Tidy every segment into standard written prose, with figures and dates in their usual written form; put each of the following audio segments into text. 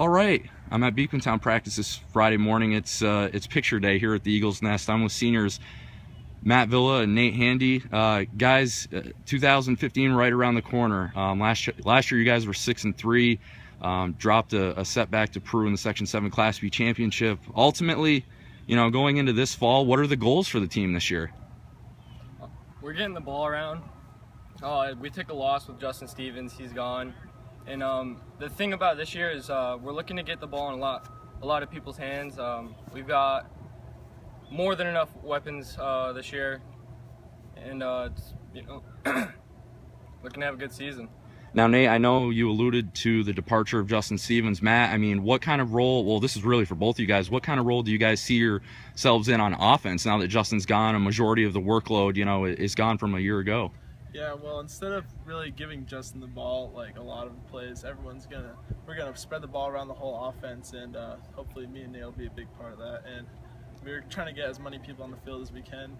All right, I'm at Beekmantown practice this Friday morning. It's picture day here at the Eagles Nest. I'm with seniors Matt Villa and Nate Handy. Guys, 2015 right around the corner. Last year you guys were 6-3, dropped a setback to Peru in the Section 7 Class B championship. Ultimately, going into this fall, what are the goals for the team this year? We're getting the ball around. We took a loss with Justin Stevens. He's gone. And the thing about this year is we're looking to get the ball in a lot of people's hands. We've got more than enough weapons this year, and looking to have a good season. Now, Nate, I know you alluded to the departure of Justin Stevens. Matt, I mean, what kind of role, well, this is really for both of you guys, what kind of role do you guys see yourselves in on offense now that Justin's gone? A majority of the workload, is gone from a year ago. Yeah, well, instead of really giving Justin the ball, like a lot of plays, we're gonna spread the ball around the whole offense, and hopefully me and Nate will be a big part of that. And we're trying to get as many people on the field as we can.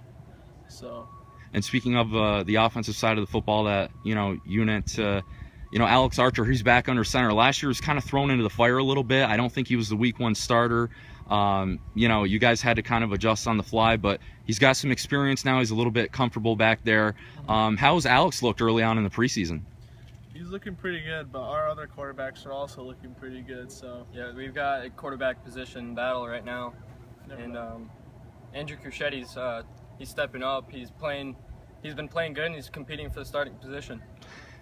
So. And speaking of the offensive side of the football, that unit, Alex Archer, he's back under center. Last year was kind of thrown into the fire a little bit. I don't think he was the week 1 starter. You guys had to kind of adjust on the fly, but he's got some experience now. He's a little bit comfortable back there. How's Alex looked early on in the preseason? He's looking pretty good, but our other quarterbacks are also looking pretty good. So yeah, we've got a quarterback position battle right now, and Andrew Cruchetti's he's stepping up. He's been playing good, and he's competing for the starting position.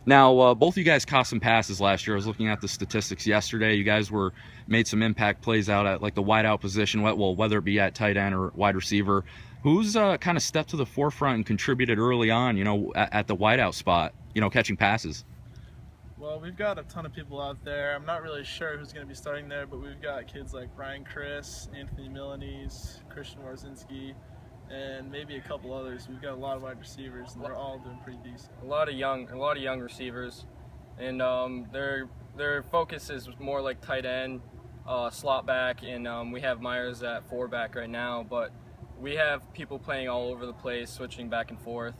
Now, both of you guys caught some passes last year. I was looking at the statistics yesterday. You guys made some impact plays out at like the wideout position, well, whether it be at tight end or wide receiver. Who's kind of stepped to the forefront and contributed early on, at the wideout spot, catching passes? Well, we've got a ton of people out there. I'm not really sure who's going to be starting there, but we've got kids like Ryan Chris, Anthony Milanese, Christian Warzinski, and maybe a couple others. We've got a lot of wide receivers, and they're all doing pretty decent. A lot of young receivers, and their focus is more like tight end, slot back, and we have Myers at 4-back right now. But we have people playing all over the place, switching back and forth,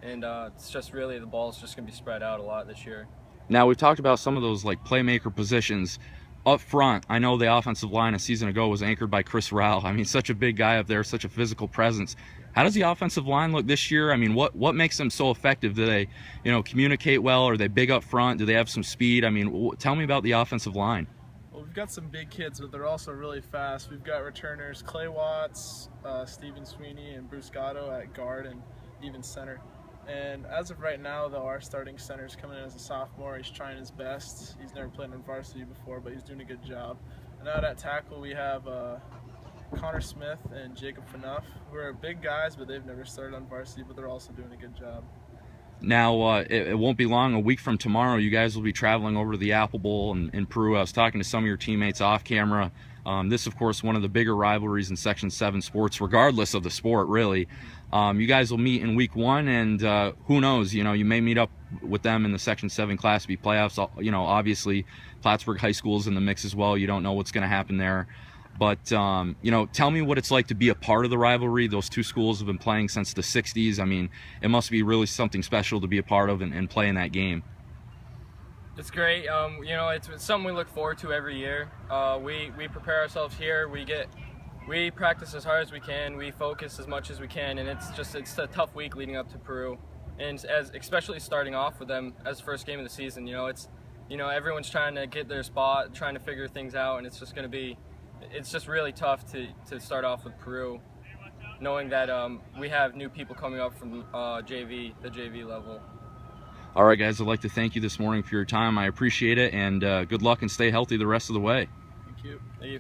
and it's just really the ball's just going to be spread out a lot this year. Now, we've talked about some of those like playmaker positions. Up front, I know the offensive line a season ago was anchored by Chris Rowell. I mean, such a big guy up there, such a physical presence. How does the offensive line look this year? I mean, what makes them so effective? Do they, communicate well? Are they big up front? Do they have some speed? I mean, tell me about the offensive line. Well, we've got some big kids, but they're also really fast. We've got returners Clay Watts, Stephen Sweeney, and Bruce Gatto at guard and even center. And as of right now, though, our starting center is coming in as a sophomore. He's trying his best. He's never played on varsity before, but he's doing a good job. And out at tackle, we have Connor Smith and Jacob Fanuff, who are big guys, but they've never started on varsity, but they're also doing a good job. Now, it won't be long. A week from tomorrow, you guys will be traveling over to the Apple Bowl in Peru. I was talking to some of your teammates off camera. This, of course, one of the bigger rivalries in Section 7 sports, regardless of the sport, really. You guys will meet in week 1, and who knows, you may meet up with them in the Section 7 Class B playoffs. Obviously, Plattsburgh High School is in the mix as well. You don't know what's going to happen there. But, tell me what it's like to be a part of the rivalry. Those two schools have been playing since the 60s. I mean, it must be really something special to be a part of and play in that game. It's great. It's something we look forward to every year. We prepare ourselves here. We practice as hard as we can. We focus as much as we can, and it's a tough week leading up to Peru, and especially starting off with them as the first game of the season. Everyone's trying to get their spot, trying to figure things out, and it's just really tough to start off with Peru, knowing that we have new people coming up from the JV level. All right, guys, I'd like to thank you this morning for your time. I appreciate it, and good luck and stay healthy the rest of the way. Thank you. Thank you.